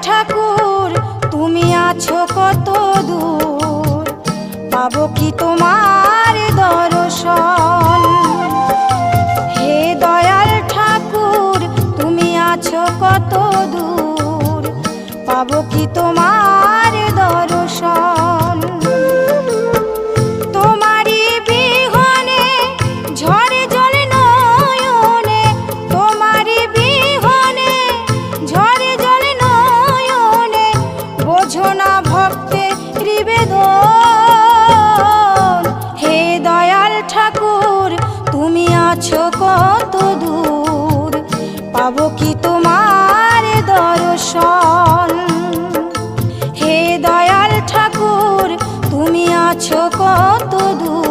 ঠাকুর তুমি আছো কত দূর, পাবো কি তোমার দর্শন। হে দয়াল ঠাকুর তুমি আছো কত দূর, পাবো কি তোমার দর্শন। তোমারি বিহনে ঝরে জলে নয়নে, তোমারি বিহনে ঝরে জলে নয়নে, বোঝো না ভক্তের নিবেদন। হে দয়াল ঠাকুর তুমি আছো কত দূর, পাবো কি তোমার দর্শন। হে দয়াল ঠাকুর তুমি আছো কত দূর।